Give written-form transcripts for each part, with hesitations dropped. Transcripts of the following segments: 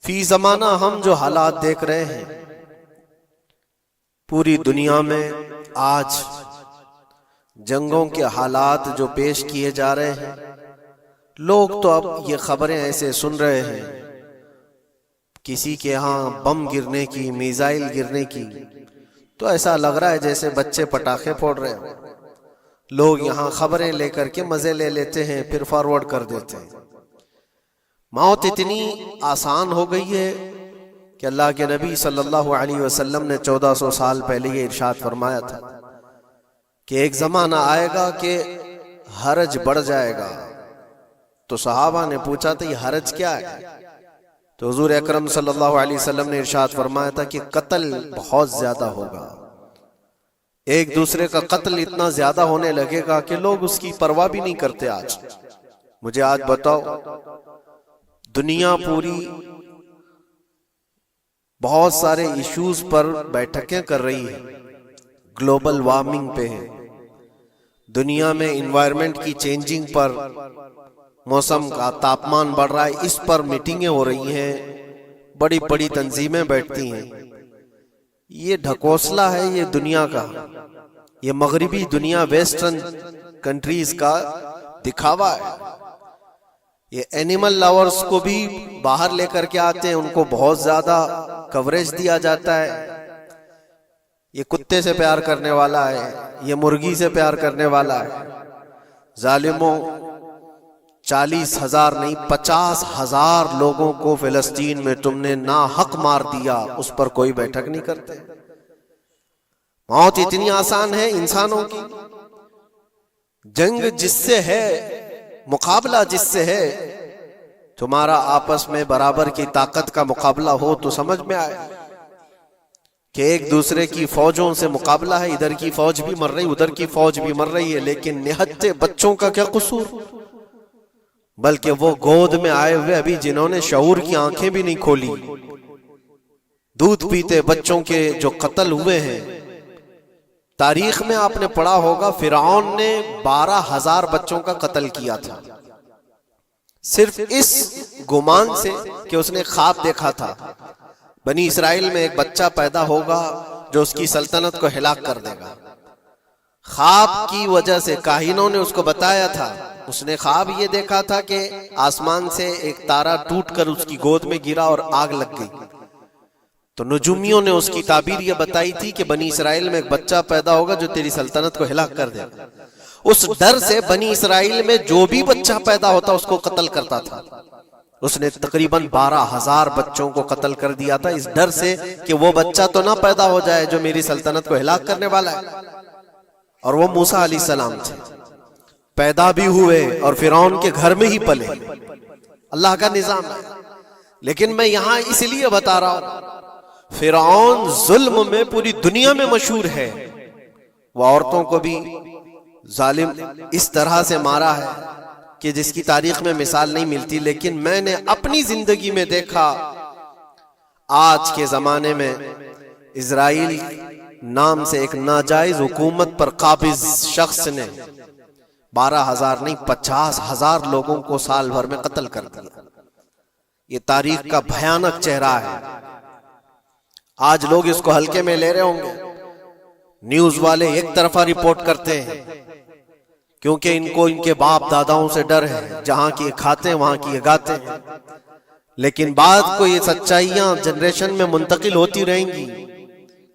فی زمانہ ہم جو حالات دیکھ رہے ہیں پوری دنیا میں آج جنگوں کے حالات جو پیش کیے جا رہے ہیں، لوگ تو اب یہ خبریں ایسے سن رہے ہیں، کسی کے ہاں بم گرنے کی، میزائل گرنے کی، تو ایسا لگ رہا ہے جیسے بچے پٹاخے پھوڑ رہے ہیں۔ لوگ یہاں خبریں لے کر کے مزے لے لیتے ہیں، پھر فارورڈ کر دیتے ہیں۔ موت اتنی آسان ہو گئی ہے کہ اللہ کے نبی صلی اللہ علیہ وسلم نے 1400 سال پہلے یہ ارشاد فرمایا تھا کہ ایک زمانہ آئے گا کہ حرج بڑھ جائے گا۔ تو صحابہ نے پوچھا تھا یہ حرج کیا ہے؟ تو حضور اکرم صلی اللہ علیہ وسلم نے ارشاد فرمایا تھا کہ قتل بہت زیادہ ہوگا، ایک دوسرے کا قتل اتنا زیادہ ہونے لگے گا کہ لوگ اس کی پرواہ بھی نہیں کرتے۔ مجھے آج بتاؤ، دنیا پوری بہت سارے ایشوز پر بیٹھکیں کر رہی ہے، گلوبل وارمنگ پہ ہے، دنیا میں انوائرمنٹ کی چینجنگ پر، موسم کا تاپمان بڑھ رہا ہے، اس پر میٹنگیں ہو رہی ہیں، بڑی بڑی تنظیمیں بیٹھتی ہیں۔ یہ ڈھکوسلا ہے یہ دنیا کا، یہ مغربی دنیا، ویسٹرن کنٹریز کا دکھاوا ہے۔ یہ اینیمل لاورز کو بھی باہر لے کر کے آتے ہیں، ان کو بہت زیادہ کوریج دیا جاتا ہے۔ یہ کتے سے پیار کرنے والا ہے، یہ مرغی سے پیار کرنے والا ہے۔ ظالموں، 40,000 نہیں 50,000 لوگوں کو فلسطین میں تم نے ناحق مار دیا، اس پر کوئی بیٹھک نہیں کرتے۔ موت اتنی آسان ہے انسانوں کی، جنگ جس سے ہے، مقابلہ جس سے ہے، تمہارا آپس میں برابر کی طاقت کا مقابلہ ہو تو سمجھ میں آئے کہ ایک دوسرے کی فوجوں سے مقابلہ ہے، ادھر کی فوج بھی مر رہی، ادھر کی فوج بھی مر رہی ہے، لیکن نہتے بچوں کا کیا قصور؟ بلکہ وہ گود میں آئے ہوئے ابھی جنہوں نے شعور کی آنکھیں بھی نہیں کھولی، دودھ پیتے بچوں کے جو قتل ہوئے ہیں۔ تاریخ میں آپ نے پڑھا ہوگا فرعون نے 12,000 بچوں کا قتل کیا تھا، صرف اس گمان سے کہ اس نے خواب دیکھا تھا بنی اسرائیل میں ایک بچہ پیدا ہوگا جو اس کی سلطنت کو ہلاک کر دے گا۔ خواب کی وجہ سے کاہنوں نے اس کو بتایا تھا، اس نے خواب یہ دیکھا تھا کہ آسمان سے ایک تارا ٹوٹ کر اس کی گود میں گرا اور آگ لگ گئی۔ تو نجومیوں نے اس کی تعبیر یہ بتائی تھی کہ بنی اسرائیل میں ایک بچہ پیدا ہوگا جو تیری سلطنت کو ہلاک کر دے گا۔ اس ڈر سے بنی اسرائیل میں جو بھی بچہ پیدا ہوتا اس کو قتل کرتا تھا۔ اس نے تقریباً 12,000 بچوں کو قتل کر دیا تھا، اس ڈر سے کہ وہ بچہ تو نہ پیدا ہو جائے جو میری سلطنت کو ہلاک کرنے والا ہے۔ اور وہ موسیٰ علیہ السلام تھے، پیدا بھی ہوئے اور فرعون کے گھر میں ہی پلے۔ اللہ کا نظام ہے۔ لیکن میں یہاں اس لیے بتا رہا ہوں، فرعون ظلم میں پوری دنیا میں مشہور ہے، وہ عورتوں کو بھی ظالم اس طرح سے مارا ہے کہ جس کی تاریخ میں مثال نہیں ملتی۔ لیکن میں نے اپنی زندگی میں دیکھا، آج کے زمانے میں اسرائیل نام سے ایک ناجائز حکومت پر قابض شخص نے 12,000 نہیں 50,000 لوگوں کو سال بھر میں قتل کر دیا۔ یہ تاریخ کا بھیانک چہرہ ہے۔ آج لوگ اس کو ہلکے میں لے رہے ہوں گے، نیوز والے ایک طرفہ رپورٹ کرتے ہیں کیونکہ ان کو ان کے باپ داداؤں سے ڈر ہے، جہاں کی کھاتے ہیں وہاں کی گاتے ہیں۔ لیکن بعد کو یہ سچائیاں جنریشن میں منتقل ہوتی رہیں گی،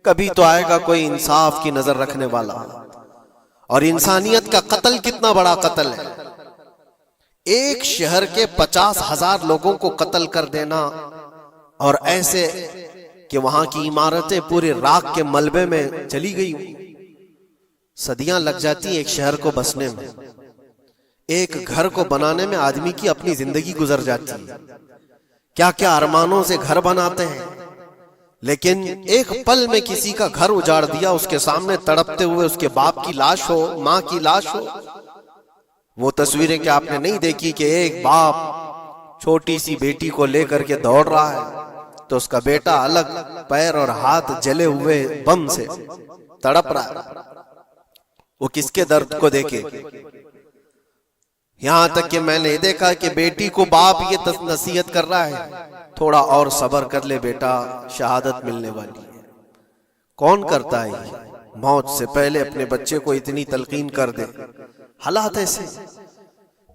کبھی تو آئے گا کوئی انصاف کی نظر رکھنے والا۔ اور انسانیت کا قتل کتنا بڑا قتل ہے، ایک شہر کے 50,000 لوگوں کو قتل کر دینا، اور ایسے کہ وہاں کی عمارتیں پورے راکھ کے ملبے میں چلی گئی، صدیاں لگ جاتی ایک شہر کو بسنے میں، ایک گھر کو بنانے میں آدمی کی اپنی زندگی گزر جاتی ہے، کیا کیا ارمانوں سے گھر بناتے ہیں، لیکن ایک پل میں کسی کا گھر اجاڑ دیا، اس کے سامنے تڑپتے ہوئے اس کے باپ کی لاش ہو، ماں کی لاش ہو۔ وہ تصویریں کہ آپ نے نہیں دیکھی کہ ایک باپ چھوٹی سی بیٹی کو لے کر کے دوڑ رہا ہے تو اس کا بیٹا الگ پیر اور ہاتھ جلے ہوئے بم سے تڑپ رہا ہے، وہ کس کے درد کو دیکھے۔ یہاں تک کہ میں نے دیکھا کہ بیٹی کو باپ یہ نصیحت کر رہا ہے تھوڑا اور صبر کر لے بیٹا، شہادت ملنے والی ہے۔ کون کرتا ہے یہ؟ موت سے پہلے اپنے بچے کو اتنی تلقین کر دے۔ حالات ایسے۔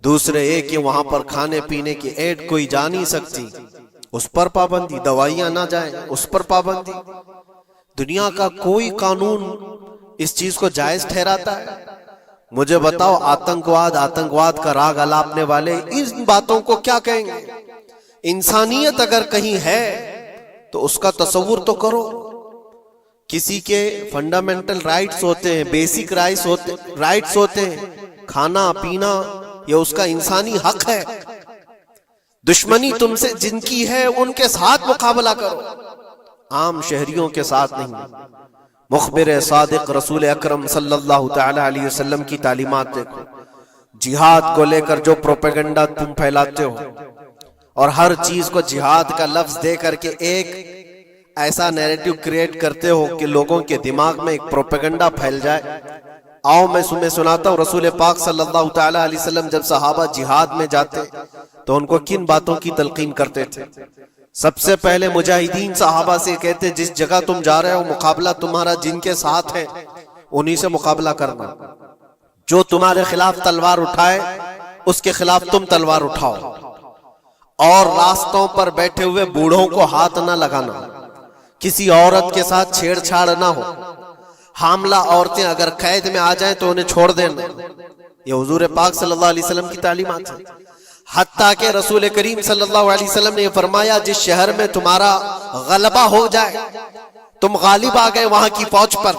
دوسرے ایک کہ وہاں پر کھانے پینے کی ایڈ کوئی جا نہیں سکتی، اس پر پابندی، دوائیاں نہ جائیں اس پر پابندی۔ دنیا کا کوئی قانون اس چیز کو جائز ٹھہراتا ہے؟ مجھے بتاؤ، آتنکواد کا راگ الاپنے والے ان باتوں کو کیا کہیں گے؟ انسانیت اگر کہیں ہے تو اس کا تصور تو کرو۔ کسی کے فنڈامنٹل رائٹس ہوتے ہیں، بیسک رائٹس ہوتے ہیں، کھانا پینا یہ اس کا انسانی حق ہے۔ دشمنی تم سے جن کی ہے ان کے ساتھ مقابلہ کرو، عام شہریوں کے ساتھ نہیں۔ مخبر صادق رسول اکرم صلی اللہ تعالی علیہ وسلم کی تعلیمات دیکھو۔ جہاد کو لے کر جو پروپیگنڈا تم پھیلاتے ہو اور ہر چیز کو جہاد کا لفظ دے کر کے ایک ایسا نیریٹو کریٹ کرتے ہو کہ لوگوں کے دماغ میں ایک پروپیگنڈا پھیل جائے۔ آؤ میں سناتا ہوں، رسول پاک صلی اللہ تعالی علیہ وسلم جب صحابہ جہاد میں جاتے تو ان کو کن باتوں کی تلقین کرتے تھے؟ سب سے پہلے مجاہدین صحابہ سے کہتے جس جگہ تم جا رہے ہو مقابلہ تمہارا جن کے ساتھ ہے انہی سے مقابلہ کرنا، جو تمہارے خلاف تلوار اٹھائے اس کے خلاف تم تلوار اٹھاؤ، اور راستوں پر بیٹھے ہوئے بوڑھوں کو ہاتھ نہ لگانا، کسی عورت کے ساتھ چھیڑ چھاڑ نہ ہو، حاملہ عورتیں اگر قید میں آ جائیں تو انہیں چھوڑ دینا۔ یہ حضور پاک صلی اللہ علیہ وسلم کی تعلیمات ہیں۔ حتیٰ کہ رسول کریم صلی اللہ علیہ وسلم نے فرمایا جس شہر میں تمہارا غلبہ ہو جائے، تم غالب آ گئے وہاں کی فوج پر،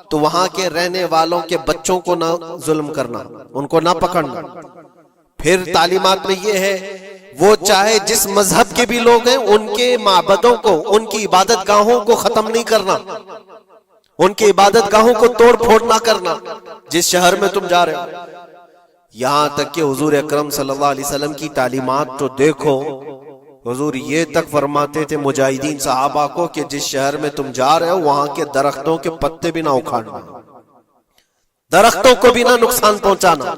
تو وہاں کے رہنے والوں کے بچوں کو نہ ظلم کرنا، ان کو نہ پکڑنا۔ پھر تعلیمات میں یہ ہے وہ چاہے جس مذہب کے بھی لوگ ہیں ان کے معبدوں کو، ان کی عبادت گاہوں کو ختم نہیں کرنا، ان کی عبادت گاہوں کو توڑ پھوڑ نہ کرنا جس شہر میں تم جا رہے ہو۔ یہاں تک کہ حضور اکرم صلی اللہ علیہ وسلم کی تعلیمات تو دیکھو، حضور یہ تک فرماتے تھے مجاہدین صحابہ کو کہ جس شہر میں تم جا رہے ہو وہاں کے درختوں کے پتے بھی نہ اکھاڑنا، درختوں کو بھی نہ نقصان پہنچانا۔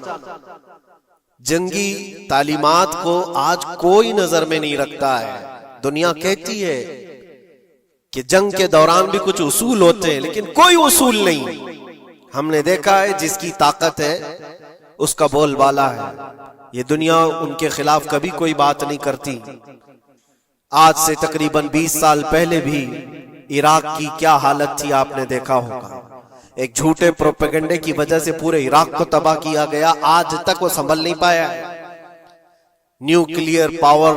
جنگی تعلیمات کو آج کوئی نظر میں نہیں رکھتا ہے۔ دنیا کہتی ہے کہ جنگ کے دوران بھی کچھ اصول ہوتے ہیں، لیکن کوئی اصول نہیں۔ ہم نے دیکھا ہے جس کی طاقت ہے اس کا بول بالا ہے۔ یہ دنیا ان کے خلاف کبھی کوئی بات نہیں کرتی۔ آج سے تقریباً 20 سال پہلے بھی عراق کی کیا حالت تھی آپ نے دیکھا ہوگا۔ ایک جھوٹے پروپیگنڈے کی وجہ سے پورے عراق کو تباہ کیا گیا، آج تک وہ سنبھل نہیں پایا ہے۔ نیوکلیئر پاور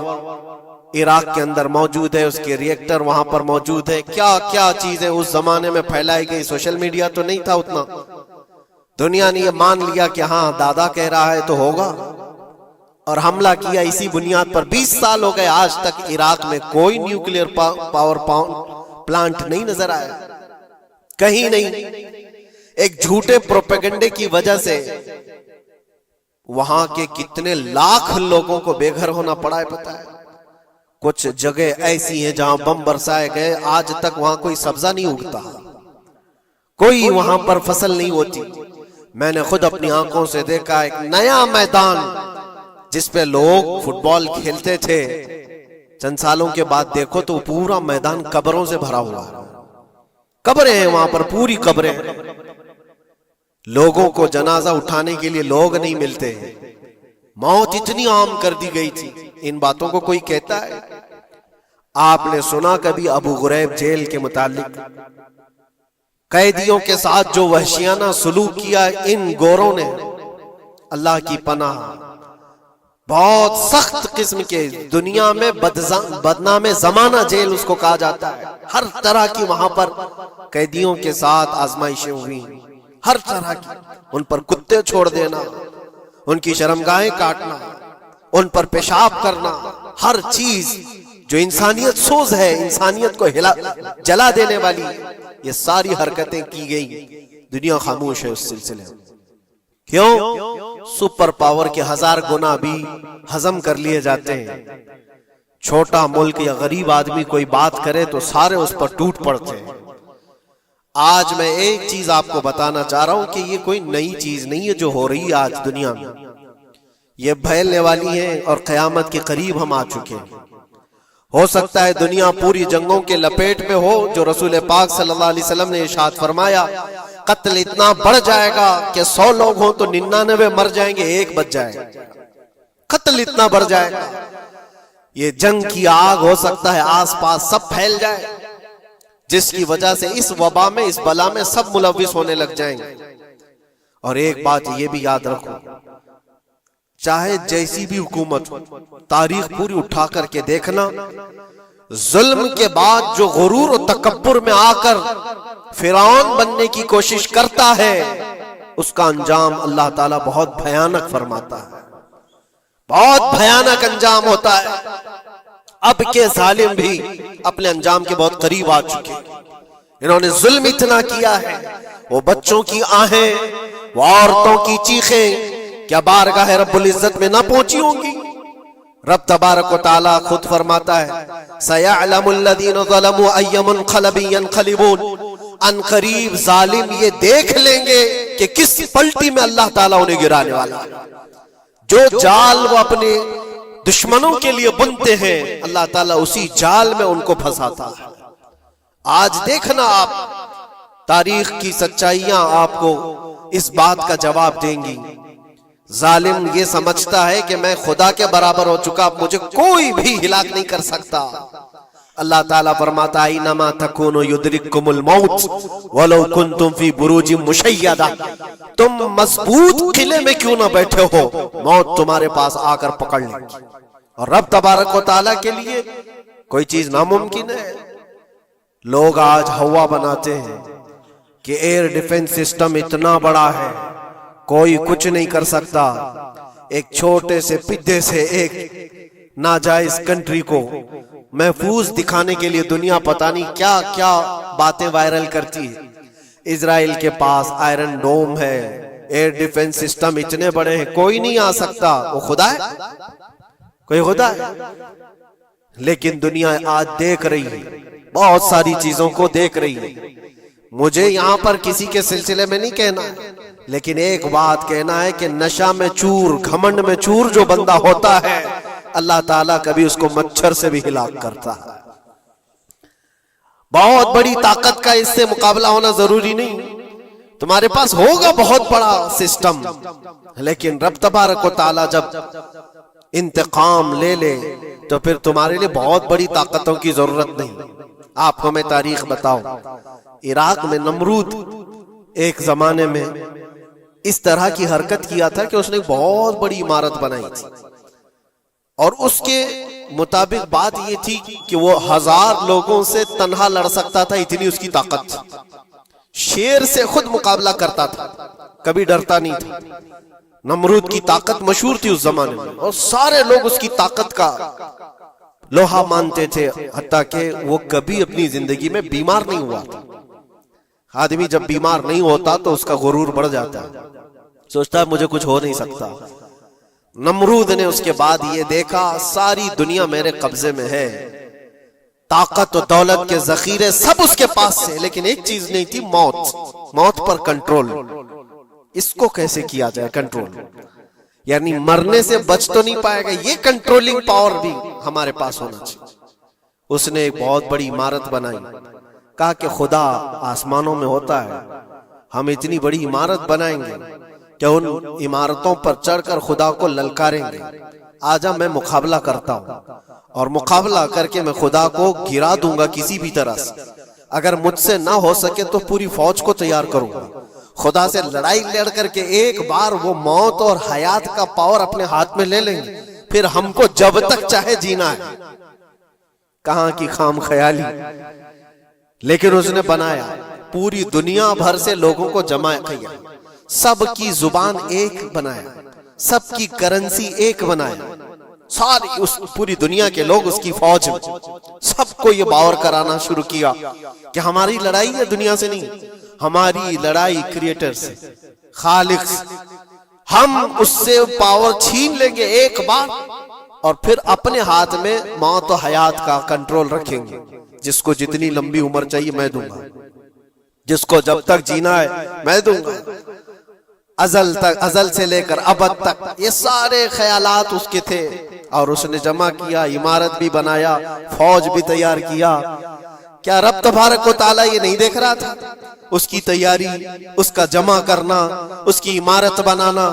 عراق کے اندر موجود ہے، اس کے ری ایکٹر وہاں پر موجود ہے، کیا کیا چیزیں اس زمانے میں پھیلائی گئی۔ سوشل میڈیا تو نہیں تھا اتنا، دنیا نے یہ مان لیا کہ ہاں دادا کہہ رہا ہے تو ہوگا، اور حملہ کیا اسی بنیاد پر۔ 20 سال ہو گئے، آج تک عراق میں کوئی نیوکلیئر پاور پلانٹ نہیں نظر آیا، کہیں نہیں۔ ایک جھوٹے پروپیگنڈے کی وجہ سے وہاں کے کتنے لاکھ لوگوں کو بے گھر ہونا پڑا ہے پتہ ہے۔ کچھ جگہ ایسی ہیں جہاں بم برسائے گئے، آج تک وہاں کوئی سبزہ نہیں اگتا، کوئی وہاں پر فصل نہیں ہوتی۔ میں نے خود اپنی آنکھوں سے دیکھا ایک نیا میدان جس پہ لوگ فٹ بال کھیلتے تھے، چند سالوں کے بعد دیکھو تو پورا میدان قبروں سے بھرا ہوا ہے، قبریں ہیں وہاں پر، پوری قبریں۔ لوگوں کو جنازہ اٹھانے کے لیے لوگ نہیں ملتے، موت اتنی عام کر دی گئی تھی۔ ان باتوں کو کوئی کہتا ہے؟ آپ نے سنا کبھی ابو غریب جیل کے متعلق؟ قیدیوں کے ساتھ جو وحشیانہ سلوک کیا ان گوروں نے، اللہ کی پناہ، بہت سخت قسم کے، دنیا میں بدنام زمانہ جیل اس کو کہا جاتا ہے۔ ہر طرح کی وہاں پر قیدیوں کے ساتھ آزمائشیں ہوئی، ہر طرح کی، ان پر کتے چھوڑ دینا، ان کی شرمگاہیں کاٹنا، ان پر پیشاب کرنا، ہر چیز جو انسانیت سوز ہے، انسانیت کو جلا دینے والی، یہ ساری حرکتیں کی گئی۔ دنیا خاموش ہے اس سلسلے میں۔ کیوں؟ سپر پاور کے 1000 گنا بھی ہضم کر لیے جاتے ہیں۔ چھوٹا ملک یا غریب آدمی کوئی بات کرے تو سارے اس پر ٹوٹ پڑتے ہیں۔ آج میں ایک چیز آپ کو بتانا چاہ رہا ہوں کہ یہ کوئی نئی چیز نہیں ہے جو ہو رہی ہے آج دنیا میں۔ یہ پھیلنے والی ہیں اور قیامت کے قریب ہم آ چکے ہیں۔ ہو سکتا ہے دنیا پوری جنگوں کے لپیٹ میں ہو، جو رسول پاک صلی اللہ علیہ وسلم نے ارشاد فرمایا قتل اتنا بڑھ جائے گا کہ 100 لوگ ہوں تو 99 مر جائیں گے، ایک بچ جائے گا۔ قتل اتنا بڑھ جائے گا، یہ جنگ کی آگ ہو سکتا ہے آس پاس سب پھیل جائے، جس کی وجہ سے اس وبا میں، اس بلا میں سب ملوث ہونے لگ جائیں گے۔ اور ایک بات یہ بھی یاد رکھو، چاہے جیسی بھی حکومت ہو، تاریخ پوری اٹھا کر کے دیکھنا، ظلم کے بعد جو غرور و تکبر میں آ کر فرعون بننے کی کوشش کرتا ہے، اس کا انجام اللہ تعالیٰ بہت بھیانک فرماتا ہے، بہت بھیانک انجام ہوتا ہے۔ اب کے ظالم بھی اپنے انجام کے بہت قریب آ چکے، انہوں نے ظلم اتنا کیا ہے، وہ بچوں کی آہیں، وہ عورتوں کی چیخیں کیا بارگاہ رب العزت میں نہ پہنچی ہوں گی؟ رب تبارک و تعالی خود فرماتا ہے سَيَعْلَمُ الَّذِينَ ظَلَمُوا أَيَّ مُنْقَلَبٍ يَنْقَلِبُونَ، ان قریب ظالم یہ دیکھ لیں گے کہ کس پلٹی میں اللہ تعالیٰ انہیں گرانے والا ہے۔ جو جال وہ اپنے دشمنوں کے لیے بنتے ہیں، اللہ تعالیٰ اسی جال میں ان کو پھنساتا ہے۔ آج دیکھنا آپ، تاریخ کی سچائیاں آپ کو اس بات کا جواب دیں گی۔ ظالم یہ سمجھتا ہے کہ میں خدا کے برابر ہو چکا، مجھے کوئی بھی ہلاک نہیں کر سکتا۔ اللہ تعالیٰ فرماتا ہے اینما تکونوا یدرککم الموت ولو کنتم فی بروج مشیدہ، تم مضبوط قلعے میں کیوں نہ بیٹھے ہو، موت تمہارے پاس آ کر پکڑ لے گی۔ اور رب تبارک و تعالیٰ کے لیے کوئی چیز ناممکن ہے۔ لوگ آج ہوا بناتے ہیں کہ ایئر ڈیفنس سسٹم اتنا بڑا ہے کوئی کچھ نہیں کر سکتا، ایک چھوٹے سے پدے سے ایک ناجائز کنٹری کو محفوظ دکھانے کے لیے دنیا پتہ نہیں کیا کیا باتیں وائرل کرتی ہے۔ اسرائیل کے پاس آئرن ڈوم ہے، ایئر ڈیفنس سسٹم اتنے بڑے ہیں، کوئی نہیں آ سکتا۔ وہ خدا ہے؟ کوئی خدا ہے؟ لیکن دنیا آج دیکھ رہی ہے، بہت ساری چیزوں کو دیکھ رہی ہے۔ مجھے یہاں پر کسی کے سلسلے میں نہیں کہنا ہے، لیکن ایک بات کہنا ہے کہ نشہ میں چور، گھمنڈ میں چور جو بندہ ہوتا ہے، اللہ تعالیٰ کبھی اس کو مچھر سے بھی ہلاک کرتا ہے۔ بہت بڑی طاقت کا اس سے مقابلہ ہونا ضروری نہیں، تمہارے پاس ہوگا بہت بڑا سسٹم، لیکن رب تبارک و تعالیٰ جب انتقام لے لے تو پھر تمہارے لیے بہت بڑی طاقتوں کی ضرورت نہیں۔ آپ کو میں تاریخ بتاؤں، عراق میں نمرود ایک زمانے میں اس طرح کی حرکت کیا تھا کہ اس نے بہت بڑی عمارت بنائی تھی، اور اس کے مطابق بات یہ تھی کہ وہ 1000 لوگوں سے تنہا لڑ سکتا تھا، اتنی اس کی طاقت تھی۔ شیر سے خود مقابلہ کرتا تھا، کبھی ڈرتا نہیں تھا۔ نمرود کی طاقت مشہور تھی اس زمانے میں، اور سارے لوگ اس کی طاقت کا لوہا مانتے تھے، حتیٰ کہ وہ کبھی اپنی زندگی میں بیمار نہیں ہوا تھا۔ آدمی جب بیمار نہیں ہوتا تو اس کا غرور بڑھ جاتا ہے، سوچتا ہے مجھے کچھ ہو نہیں سکتا۔ نمرود نے اس کے بعد یہ دیکھا ساری دنیا میرے قبضے میں ہے، طاقت و دولت کے ذخیرے سب اس کے پاس سے، لیکن ایک چیز نہیں تھی، موت پر کنٹرول۔ اس کو کیسے کیا جائے کنٹرول؟ یعنی مرنے سے بچ تو نہیں پائے گا، یہ کنٹرولنگ پاور بھی ہمارے پاس ہونا چاہیے۔ اس نے ایک بہت بڑی عمارت بنائی، کہا کہ خدا آسمانوں میں ہوتا ہے، ہم اتنی بڑی عمارت بنائیں گے کہ ان عمارتوں پر چڑھ کر خدا کو للکاریں گے۔ آجا میں مقابلہ کرتا ہوں، اور مقابلہ کر کے میں خدا کو گرا دوں گا کسی بھی طرح سے۔ اگر مجھ سے نہ ہو سکے تو پوری فوج کو تیار کروں گا، خدا سے لڑائی لڑ کر کے ایک بار وہ موت اور حیات کا پاور اپنے ہاتھ میں لے لیں گے، پھر ہم کو جب تک چاہے جینا ہے۔ کہاں کی خام خیالی! لیکن اس نے بنایا، پوری دنیا بھر سے لوگوں کو جمع کیا، سب کی زبان ایک بنایا، سب کی کرنسی ایک بنایا، ساری اس پوری دنیا کے لوگ اس کی فوج میں، سب کو یہ باور کرانا شروع کیا کہ ہماری لڑائی ہے دنیا سے نہیں، ہماری لڑائی کریٹر سے، خالق سے۔ ہم اس سے پاور چھین لیں گے ایک بار، اور پھر اپنے ہاتھ میں موت و حیات کا کنٹرول رکھیں گے۔ جس کو جتنی لمبی عمر چاہیے میں دوں گا، جس کو جب تک جینا ہے میں دوں گا۔ ازل سے لے کر ابد تک یہ سارے خیالات اس کے تھے، اور اس نے جمع کیا، عمارت بھی بنایا، فوج بھی تیار کیا۔ کیا رب تبارک و تعالیٰ یہ نہیں دیکھ رہا تھا؟ اس کی تیاری، اس کا جمع کرنا، اس کی عمارت بنانا،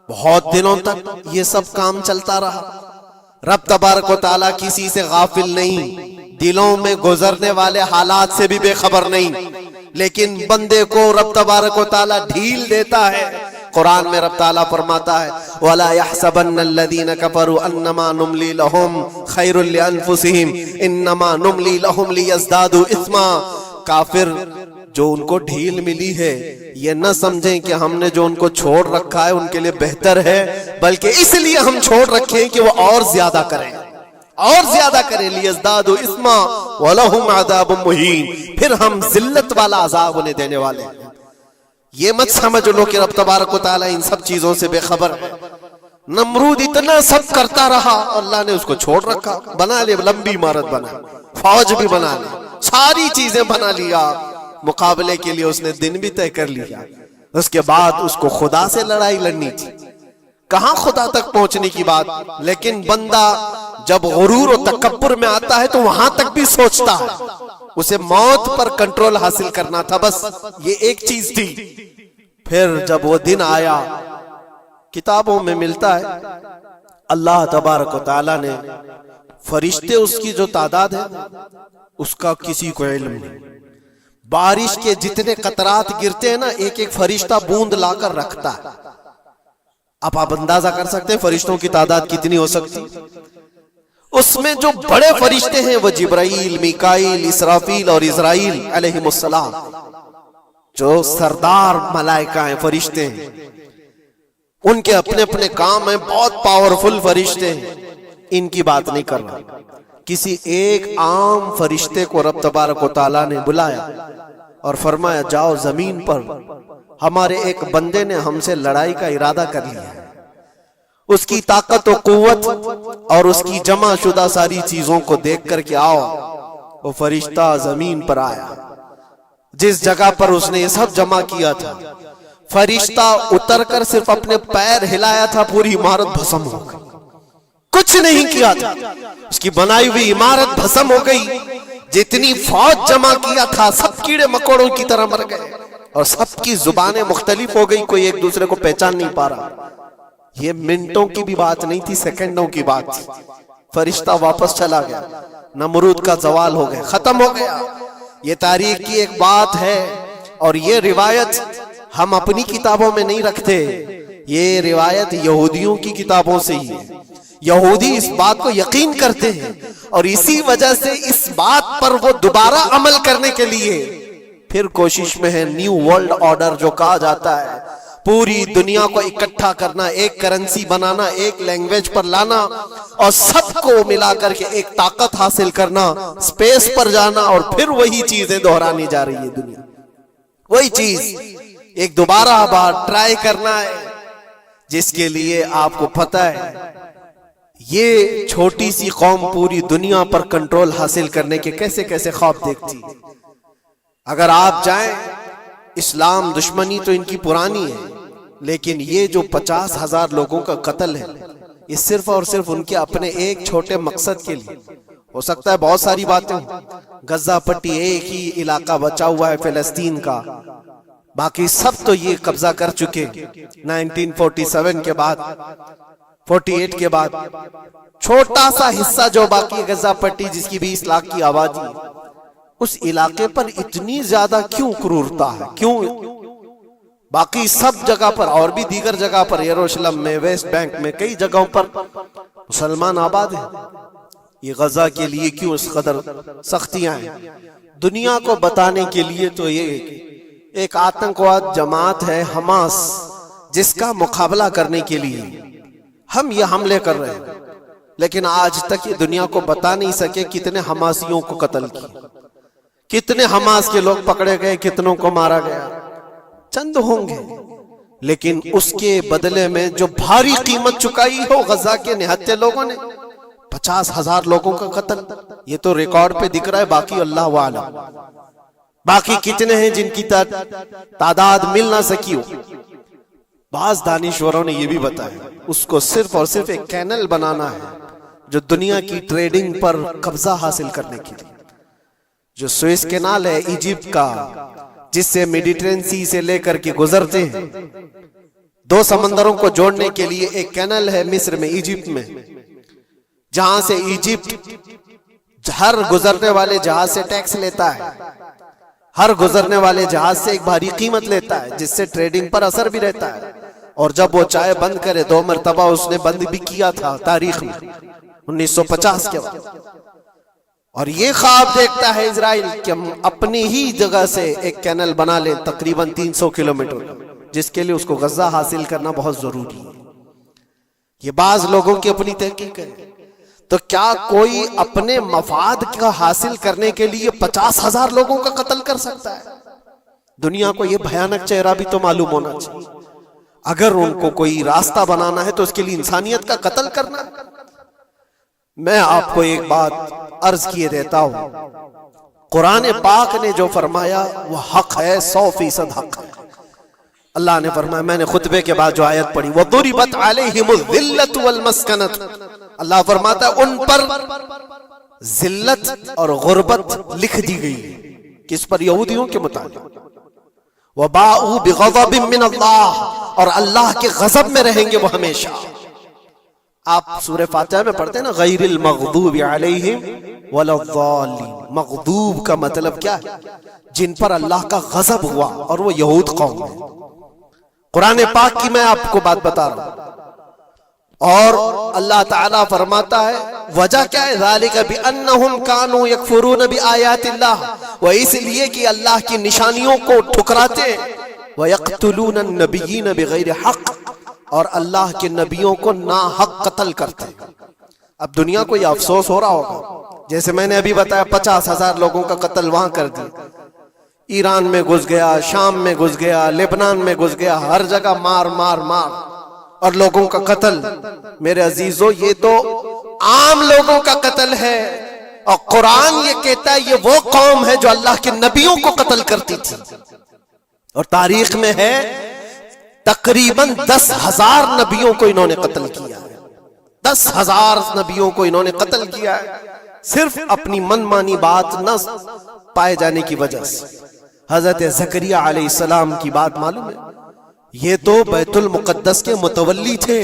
بہت دنوں تک یہ سب کام چلتا رہا۔ رب تبارک و تعالیٰ کسی سے غافل نہیں، دلوں میں گزرنے والے حالات سے بھی بے خبر نہیں، لیکن بندے کو رب تبارک و تعالیٰ ڈھیل دیتا ہے۔ قرآن میں رب تعالیٰ فرماتا ہے وَلَا يَحْسَبَنَّ الَّذِينَ كَفَرُوا أَنَّمَا نُمْلِي لَهُمْ خَيْرٌ لِأَنفُسِهِمْ إِنَّمَا نُمْلِي لَهُمْ لِيَزْدَادُوا إِثْمًا۔ کافر جو ان کو ڈھیل ملی ہے یہ نہ سمجھیں کہ ہم نے جو ان کو چھوڑ رکھا ہے ان کے لیے بہتر ہے، بلکہ اس لیے ہم چھوڑ رکھیں کہ وہ اور زیادہ کریں، اور زیادہ کریں۔ لِيَزْدَادُوا إِثْمًا وَلَهُمْ عَذَابٌ مُّهِينٌ، پھر ہم ذلت والا عذاب انہیں دینے والے ہیں۔ یہ مت سمجھ لو کہ رب تبارک و تعالیٰ ان سب چیزوں سے بے خبر ہے۔ نمرود اتنا سب کرتا رہا، اللہ نے اس کو چھوڑ رکھا، بنا لے لمبی عمارت، بنا فوج بھی بنا لی، ساری چیزیں بنا لیا، مقابلے کے لیے اس نے دن بھی طے کر لیا۔ اس کے بعد اس کو خدا سے لڑائی لڑنی تھی، کہاں خدا تک پہنچنے کی بات، لیکن بندہ جب غرور و تکبر میں آتا ہے تو وہاں تک بھی سوچتا ہے، اسے موت پر کنٹرول حاصل کرنا تھا، بس یہ ایک چیز تھی۔ پھر جب وہ دن آیا، کتابوں میں ملتا ہے اللہ تبارک و تعالیٰ نے فرشتے اس کی جو تعداد ہے اس کا کسی کو علم نہیں۔ بارش کے جتنے قطرات گرتے ہیں نا، ایک ایک فرشتہ بوند لا کر رکھتا ہے۔ اب آپ اندازہ کر سکتے ہیں فرشتوں کی تعداد کتنی ہو سکتی۔ اس میں جو بڑے فرشتے ہیں وہ جبرائیل، میکائیل، اسرافیل اور اسرائیل علیہم السلام، جو سردار ملائکہ ہیں، فرشتے ہیں، ان کے اپنے اپنے کام ہیں، بہت پاورفل فرشتے ہیں۔ ان کی بات نہیں کر رہا، کسی ایک عام فرشتے کو رب تبارک و تعالیٰ نے بلایا اور فرمایا جاؤ زمین پر، ہمارے ایک بندے نے ہم سے لڑائی کا ارادہ کر لیا ہے، اس کی طاقت و قوت اور اس کی جمع شدہ ساری چیزوں کو دیکھ کر کے آؤ۔ وہ فرشتہ زمین پر آیا، جس جگہ پر اس نے یہ سب جمع کیا تھا، فرشتہ اتر کر صرف اپنے پیر ہلایا تھا، پوری عمارت بھسم ہو گئی، کچھ نہیں کیا تھا، اس کی بنائی ہوئی عمارت بھسم ہو گئی۔ جتنی فوج جمع کیا تھا سب کیڑے مکوڑوں کی طرح مر گئے، اور سب کی زبانیں مختلف ہو گئی، کوئی ایک دوسرے کو پہچان نہیں پا رہا۔ یہ منٹوں کی بھی بات نہیں تھی، سیکنڈوں کی بات تھی۔ فرشتہ واپس چلا گیا، نمرود کا زوال ہو گیا، ختم ہو گیا۔ یہ تاریخ کی ایک بات ہے، اور یہ روایت ہم اپنی کتابوں میں نہیں رکھتے، یہ روایت یہودیوں کی کتابوں سے ہی ہے۔ یہودی اس بات کو یقین کرتے ہیں، اور اسی وجہ سے اس بات پر وہ دوبارہ عمل کرنے کے لیے پھر کوشش میں ہے۔ نیو ورلڈ آرڈر جو کہا جاتا ہے، پوری دنیا کو اکٹھا کرنا، ایک کرنسی بنانا، ایک لینگویج پر لانا، اور سب کو ملا کر کے ایک طاقت حاصل کرنا، سپیس پر جانا، اور پھر وہی چیزیں دہرانی جا رہی ہے دنیا، وہی چیز ایک دوبارہ بار ٹرائی کرنا ہے، جس کے لیے آپ کو پتہ ہے یہ چھوٹی سی قوم پوری دنیا پر کنٹرول حاصل کرنے کے کیسے کیسے خواب دیکھتی۔ اگر آپ جائیں، اسلام دشمنی تو ان کی پرانی ہے، لیکن یہ جو 50,000 لوگوں کا قتل ہے، یہ صرف اور صرف ان کے اپنے ایک چھوٹے مقصد کے لیے۔ ہو سکتا ہے بہت ساری باتیں ہوں، غزہ پٹی ایک ہی علاقہ بچا ہوا ہے فلسطین کا، باقی سب تو یہ قبضہ کر چکے۔ 1947 کے بعد، 48 کے بعد چھوٹا سا حصہ جو باقی غزہ پٹی جس کی 20 لاکھ کی آبادی ہے، اس علاقے پر اتنی زیادہ کیوں کرورتا ہے؟ کیوں؟ باقی سب جگہ پر اور بھی دیگر جگہ پر، یروشلم میں، ویسٹ بینک میں، کئی جگہوں پر مسلمان آباد ہیں، یہ غزہ کے لیے کیوں اس قدر سختیاں ہیں؟ دنیا کو بتانے کے لیے تو یہ ایک آتنکواد جماعت ہے حماس، جس کا مقابلہ کرنے کے لیے ہم یہ حملے کر رہے ہیں، لیکن آج تک یہ دنیا کو بتا نہیں سکے کتنے حماسیوں کو قتل کیا، کتنے حماس کے لوگ پکڑے گئے، کتنوں کو مارا گیا، چند ہوں گے، لیکن اس کے بدلے میں جو بھاری قیمت چکائی ہو غزہ کے نہتے لوگوں نے، 50,000 لوگوں کا قتل، یہ تو ریکارڈ پہ دکھ رہا ہے، باقی اللہ عالم، باقی کتنے ہیں جن کی تعداد مل نہ سکی ہو۔ بعض دانشوروں نے یہ بھی بتایا اس کو صرف اور صرف ایک کینل بنانا ہے جو دنیا کی ٹریڈنگ پر قبضہ حاصل کرنے کے لیے. جو سوئس کینال ہے ایجپٹ کا، جس سے میڈیٹرین سی سے لے کر کے گزرتے ہیں، دو سمندروں کو جوڑنے کے لیے ایک کینل ہے مصر میں، ایجپٹ میں، جہاں سے ایجپٹ ہر گزرنے والے جہاز سے ٹیکس لیتا ہے، ہر گزرنے والے جہاز سے ایک بھاری قیمت لیتا ہے، جس سے ٹریڈنگ پر اثر بھی رہتا ہے. اور جب وہ چاہے بند کرے، 2 مرتبہ اس نے بند بھی کیا تھا تاریخ میں 1950 کے وقت. اور یہ خواب دیکھتا ہے اسرائیل کہ ہم اپنی ہی جگہ سے ایک کینل بنا لیں تقریباً 300 کلومیٹر، جس کے لیے اس کو غزہ حاصل کرنا بہت ضروری ہے. یہ بعض لوگوں کی اپنی تحقیق ہے. تو کیا کوئی اپنے مفاد کا حاصل کرنے کے لیے 50,000 لوگوں کا قتل کر سکتا ہے؟ دنیا کو یہ بھیانک چہرہ بھی تو معلوم ہونا چاہیے. اگر ان کو کوئی راستہ بنانا ہے تو اس کے لیے انسانیت کا قتل کرنا. میں آپ کو ایک بات عرض کیے دیتا ہوں، قرآن پاک نے جو فرمایا وہ حق ہے، 100% حق ہے. اللہ نے فرمایا، میں نے خطبے کے بعد جو آیت پڑھی، وَضُرِبَتْ عَلَيْهِمُ الذِّلَّةُ وَالْمَسْكَنَةُ، اللہ فرماتا ہے ان پر ذلت اور غربت لکھ دی گئی. کس پر؟ یہودیوں کے متعلق. وَبَاءُوا بِغَضَبٍ مِّنَ اللَّهِ، اور اللہ کے غضب میں رہیں گے وہ ہمیشہ. آپ سورہ فاتحہ میں پڑھتے ہیں نا، غیر المغضوب علیہم ولا الضالین. مغضوب کا مطلب کیا ہے؟ جن پر اللہ کا غضب ہوا، اور وہ یہود قوم ہے. قرآن پاک کی میں آپ کو بات بتا رہا ہوں. اور اللہ تعالیٰ فرماتا ہے وجہ کیا ہے؟ ذالک بانہم کانوا یکفرون بآیات اللہ، وہ اس لیے کہ اللہ کی نشانیوں کو ٹھکراتے ہیں. ویقتلون النبیین بغیر حق، اور اللہ کے نبیوں کو ناحق قتل کرتے ہیں. اب دنیا کو یہ افسوس ہو رہا ہوگا، جیسے میں نے ابھی بتایا 50,000 لوگوں کا قتل وہاں کر دیا. ایران میں گھس گیا، شام میں گھس گیا، لبنان میں گھس گیا، ہر جگہ مار مار مار اور لوگوں کا قتل. میرے عزیزو، یہ تو عام لوگوں کا قتل ہے. اور قرآن یہ کہتا ہے یہ وہ قوم ہے جو اللہ کے نبیوں کو قتل کرتی تھی. اور تاریخ میں ہے تقریباً 10,000 نبیوں کو انہوں نے قتل کیا ہے. 10,000 نبیوں کو انہوں نے قتل کیا ہے، صرف اپنی من مانی بات نہ پائے جانے کی وجہ سے. حضرت زکریہ علیہ السلام کی بات معلوم ہے، یہ تو بیت المقدس کے متولی تھے.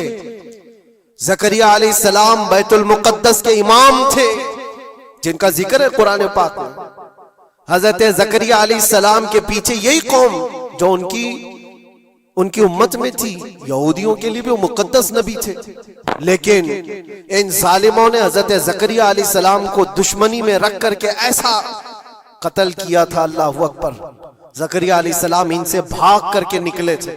زکریہ علیہ السلام بیت المقدس کے امام تھے، جن کا ذکر ہے قرآن پاک میں. حضرت زکریہ علیہ السلام کے پیچھے یہی قوم جو ان کی امت میں تھی، یہودیوں کے لیے بھی وہ مقدس نبی تھے. لیکن ان ظالموں نے حضرت زکریہ علیہ السلام کو دشمنی میں رکھ کر کے ایسا قتل کیا تھا. اللہ اکبر. زکریہ علیہ السلام ان سے بھاگ کر کے نکلے تھے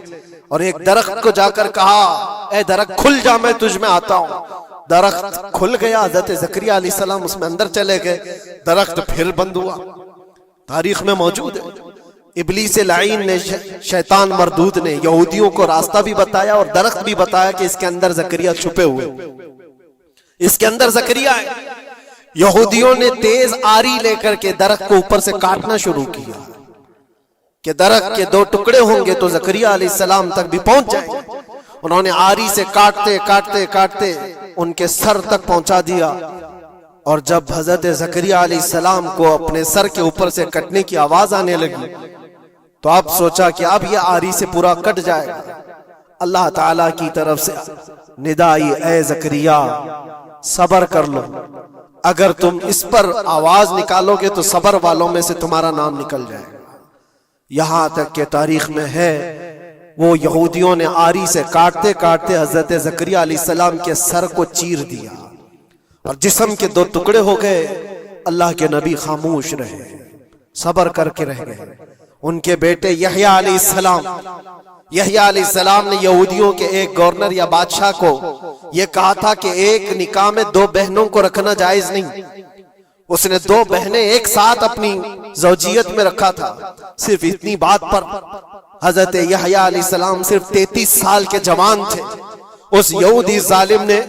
اور ایک درخت کو جا کر کہا، اے درخت کھل جا، میں تجھ میں آتا ہوں. درخت کھل گیا، حضرت زکریہ علیہ السلام اس میں اندر چلے گئے، درخت پھر بند ہوا. تاریخ میں موجود ہے. ابلیس لعین نے، شیطان مردود نے یہودیوں کو راستہ بھی بتایا اور درخت بھی بتایا کہ اس کے اندر زکریہ چھپے ہوئے، اس کے اندر زکریہ ہے. یہودیوں نے تیز آری لے کر کے درخت کو اوپر سے کاٹنا شروع کیا کہ درخت کے 2 ٹکڑے ہوں گے تو زکریہ علیہ السلام تک بھی پہنچ جائیں گے. انہوں نے آری سے کاٹتے کاٹتے کاٹتے ان کے سر تک پہنچا دیا. اور جب حضرت زکریہ علیہ السلام کو اپنے سر کے اوپر سے کٹنے کی آواز آنے لگی تو اب سوچا کہ اب یہ آری سے پورا کٹ جائے گا. اللہ تعالیٰ کی طرف سے ندا آئی، اے زکریہ صبر کر لو، اگر تم اس پر آواز نکالو گے تو صبر والوں میں سے تمہارا نام نکل جائے گا. یہاں تک کہ تاریخ میں ہے وہ یہودیوں نے آری سے کاٹتے کاٹتے حضرت زکریہ علیہ السلام کے سر کو چیر دیا اور جسم کے 2 ٹکڑے ہو گئے. اللہ کے نبی خاموش رہے، صبر کر کے رہ گئے. ان کے بیٹے یحییٰ علیہ السلام نے یہودیوں کے ایک گورنر یا بادشاہ کو یہ کہا تھا کہ ایک نکاح میں 2 بہنوں کو رکھنا جائز نہیں. اس نے 2 بہنیں ایک ساتھ اپنی زوجیت میں رکھا تھا. صرف اتنی بات پر حضرت یحییٰ علیہ السلام صرف 33 سال کے جوان تھے. اس یہودی ظالم نے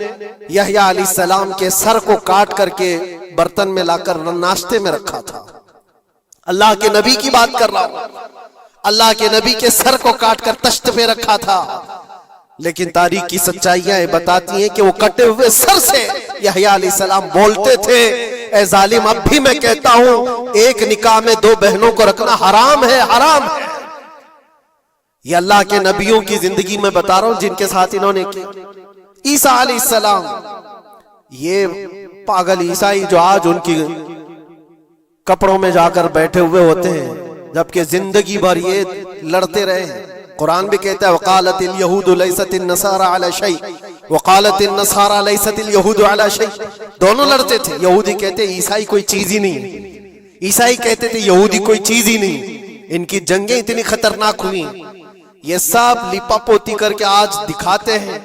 یحییٰ علیہ السلام کے سر کو کاٹ کر کے برتن میں لا کر ناشتے میں رکھا تھا. اللہ کے نبی کی بات کر رہا ہوں. اللہ کے نبی کے سر کو کاٹ کر تشت پہ رکھا تھا لیکن تاریخ کی سچائیاں بتاتی ہیں کہ وہ کٹے ہوئے سر سے یحییٰ علیہ السلام بولتے تھے، اے ظالم اب بھی میں کہتا ہوں ایک نکاح میں دو بہنوں کو رکھنا حرام ہے، حرام ہے۔ یہ اللہ کے نبیوں کی زندگی میں بتا رہا ہوں جن کے ساتھ انہوں نے کی۔ عیسیٰ علیہ السلام، یہ پاگل عیسائی جو آج ان کی کپڑوں میں جا کر بیٹھے ہوئے ہوتے ہیں جبکہ زندگی بھر یہ لڑتے رہے ہیں۔ قرآن بھی کہتا ہے وقالت اليہود لیست النصارى علی شیء وقالت النصارى لیست اليہود علی شیء، دونوں لڑتے تھے۔ یہودی کہتے عیسائی کوئی چیز ہی نہیں، عیسائی کہتے تھے یہودی کوئی چیز ہی نہیں۔ ان کی جنگیں اتنی خطرناک ہوئی، یہ سب لپا پوتی کر کے آج دکھاتے ہیں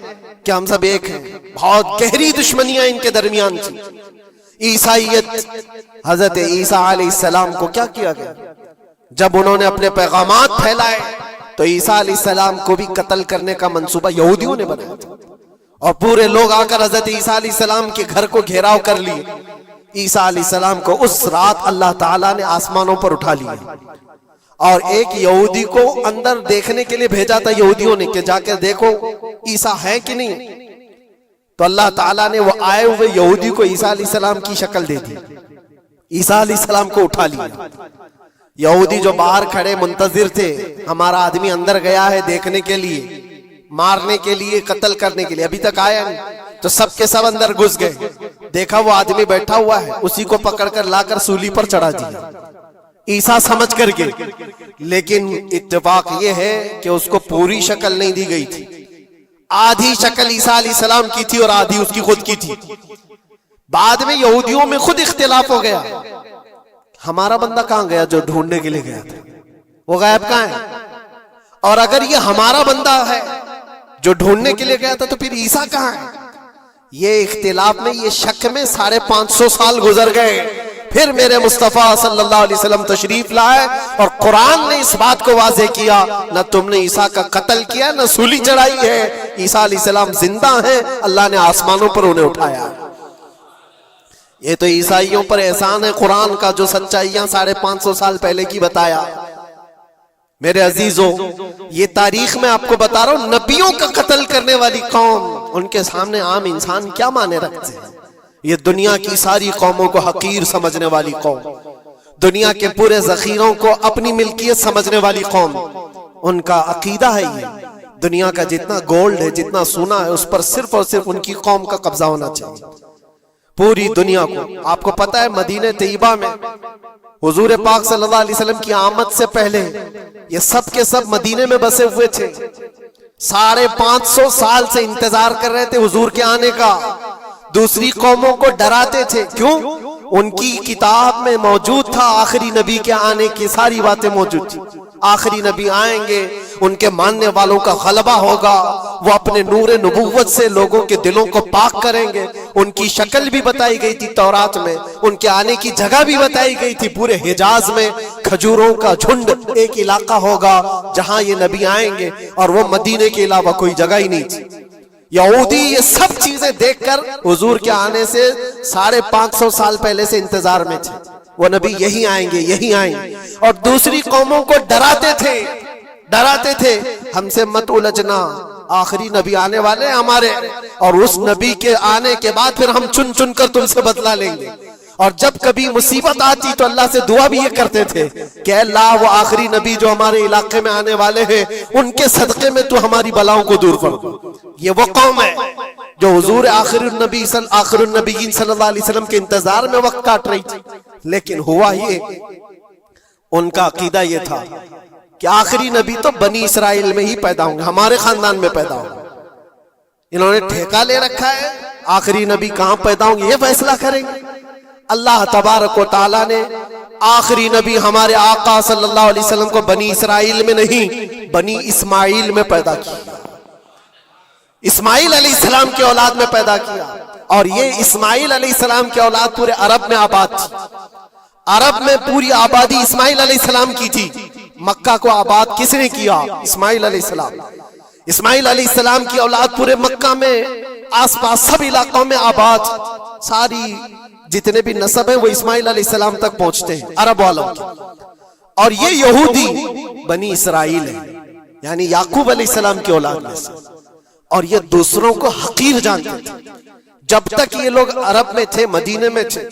کہ ہم سب ایک ہیں۔ بہت گہری دشمنیاں ان کے درمیان تھی۔ عیسائیت، حضرت عیسیٰ علیہ السلام کو کیا کیا گیا؟ جب انہوں نے اپنے پیغامات پھیلائے تو عیسیٰ علیہ السلام کو بھی قتل کرنے کا منصوبہ یہودیوں نے بنایا تھا، اور پورے لوگ آ کر حضرت عیسیٰ علیہ السلام کے گھر کو گھیراؤ کر لی۔ عیسیٰ علیہ السلام کو اس رات اللہ تعالیٰ نے آسمانوں پر اٹھا لیا، اور ایک یہودی کو اندر دیکھنے کے لیے بھیجا تھا یہودیوں نے کہ جا کے دیکھو عیسیٰ ہے کہ نہیں۔ تو اللہ تعالیٰ نے وہ آئے ہوئے یہودی کو عیسیٰ علیہ السلام کی شکل دے دی، عیسیٰ علیہ السلام کو اٹھا لیا۔ یہودی جو باہر کھڑے منتظر تھے، ہمارا آدمی اندر گیا ہے دیکھنے کے لیے، مارنے کے لیے، قتل کرنے کے لیے، ابھی تک آیا نہیں، تو سب کے سب اندر گھس گئے۔ دیکھا وہ آدمی بیٹھا ہوا ہے، اسی کو پکڑ کر لا کر سولی پر چڑھا دیا عیسیٰ سمجھ کر کے۔ لیکن اتفاق یہ ہے کہ اس کو پوری شکل نہیں دی گئی تھی، آدھی شکل عیسیٰ علیہ السلام کی تھی اور آدھی اس کی خود کی تھی۔ بعد میں یہودیوں میں خود اختلاف ہو گیا، ہمارا بندہ کہاں گیا جو ڈھونڈنے کے لیے گیا تھا، وہ غائب کہاں ہے؟ اور اگر یہ ہمارا بندہ ہے جو ڈھونڈنے کے لیے گیا تھا تو پھر عیسیٰ کہاں ہے؟ یہ اختلاف میں، یہ شک میں 550 سال گزر گئے۔ پھر میرے مصطفیٰ صلی اللہ علیہ وسلم تشریف لائے اور قرآن نے اس بات کو واضح کیا، نہ تم نے عیسیٰ کا قتل کیا نہ سولی چڑھائی ہے، عیسیٰ علیہ السلام زندہ ہیں، اللہ نے آسمانوں پر انہیں اٹھایا۔ یہ تو عیسائیوں پر احسان ہے قرآن کا جو سچائیاں 550 سال پہلے کی بتایا۔ میرے عزیزوں، یہ تاریخ میں آپ کو بتا رہا ہوں، نبیوں کا قتل کرنے والی قوم، ان کے سامنے عام انسان کیا مانے رکھتے ہیں؟ یہ دنیا کی ساری قوموں کو حقیر سمجھنے والی قوم، دنیا کے پورے ذخیروں کو اپنی ملکیت سمجھنے والی قوم، ان کا عقیدہ ہے یہ دنیا کا جتنا گولڈ ہے، جتنا سونا ہے، اس پر صرف اور صرف ان کی قوم کا قبضہ ہونا چاہیے، پوری دنیا کو۔ آپ کو پتا ہے مدینہ طیبہ میں حضور پاک صلی اللہ علیہ وسلم کی آمد سے پہلے یہ سب کے سب مدینے میں بسے ہوئے تھے، 550 سال سے انتظار کر رہے تھے حضور کے آنے کا، دوسری قوموں کو ڈراتے تھے۔ کیوں؟ ان کی کتاب میں موجود تھا آخری نبی کے آنے کی ساری باتیں موجود تھی، آخری نبی آئیں گے، ان کے ماننے والوں کا غلبہ ہوگا، وہ اپنے نور نبوت سے لوگوں کے دلوں کو پاک کریں گے۔ ان کی شکل بھی بتائی گئی تھی تورات میں، ان کے آنے کی جگہ بھی بتائی گئی تھی، پورے حجاز میں کھجوروں کا جھنڈ ایک علاقہ ہوگا جہاں یہ نبی آئیں گے، اور وہ مدینے کے علاوہ کوئی جگہ ہی نہیں تھی۔ یہودی یہ سب چیزیں دیکھ کر حضور کے آنے سے 550 سال پہلے سے انتظار میں تھے، وہ نبی یہی آئیں گے، یہی آئیں گے، اور دوسری قوموں کو ڈراتے تھے ہم سے مت الجھنا، آخری نبی آنے والے ہیں ہمارے، اور اس نبی کے آنے کے بعد پھر ہم چن چن کر تم سے بدلہ لیں گے۔ اور جب کبھی مصیبت آتی تو اللہ سے دعا بھی یہ کرتے تھے کہ اللہ وہ آخری نبی جو ہمارے علاقے میں آنے والے ہیں ان کے صدقے میں تو ہماری بلاؤں کو دور کر دو۔ یہ وہ قوم ہے جو حضور آخر النبیین صلی اللہ علیہ وسلم کے انتظار میں وقت کاٹ رہی تھی، لیکن ہوا یہ، ان کا عقیدہ یہ تھا کہ آخری نبی تو بنی اسرائیل میں ہی پیدا ہوں گے، ہمارے خاندان میں پیدا ہوں گے۔ انہوں نے ٹھیکہ لے رکھا ہے آخری نبی کہاں پیدا ہوں گے یہ فیصلہ کریں گے۔ اللہ تبارک و تعالیٰ نے آخری نبی ہمارے آقا صلی اللہ علیہ وسلم کو بنی اسرائیل میں نہیں، بنی اسماعیل میں پیدا کیا، اسماعیل علیہ السلام کی اولاد میں پیدا کیا، اور یہ اسماعیل علیہ السلام کی اولاد پورے عرب میں آباد تھی۔ عرب میں پوری آبادی اسماعیل علیہ السلام کی تھی۔ مکہ کو آباد کس نے کیا؟ اسماعیل علیہ السلام۔ اسماعیل علیہ السلام کی اولاد پورے مکہ میں آس پاس سب علاقوں میں آباد، ساری جتنے بھی نسب ہیں وہ اسماعیل علیہ السلام تک پہنچتے ہیں عرب والوں کے۔ اور یہ یہودی بنی اسرائیل ہے، یعنی یعقوب علیہ السلام کی اولاد میں سے، اور یہ دوسروں کو حقیر جانتے تھے. جب تک یہ لوگ عرب میں تھے، مدینے میں تھے،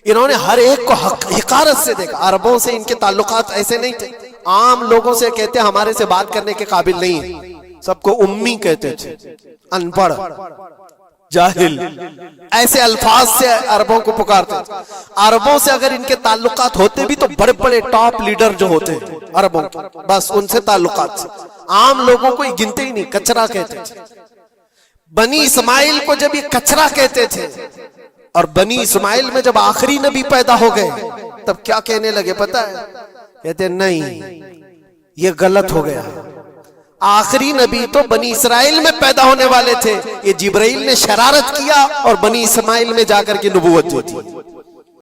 انہوں نے ہر ایک کو حقارت سے دیکھا. عربوں سے ان کے تعلقات ایسے نہیں تھے. عام لوگوں سے کہتے ہمارے سے بات کرنے کے قابل نہیں ہے، سب کو امی کہتے تھے، ان پڑھ، جاہل، ایسے الفاظ سے عربوں کو پکارتے تھے. عربوں سے اگر ان کے تعلقات ہوتے بھی تو بڑے بڑے ٹاپ لیڈر جو ہوتے عربوں کے، بس ان سے تعلقات سے. عام لوگوں کو یہ گنتے ہی نہیں، کچرا کہتے تھے. بنی اسماعیل کو جب یہ کچرا کہتے تھے، اور بنی اسماعیل میں جب آخری نبی پیدا ہو گئے تب کیا کہنے لگے پتہ ہے؟ کہتے نہیں، یہ غلط ہو گیا. آخری نبی تو بنی اسرائیل میں پیدا ہونے والے تھے، یہ جبرائیل نے شرارت کیا اور بنی اسماعیل میں جا کر کے نبوت دی تھی.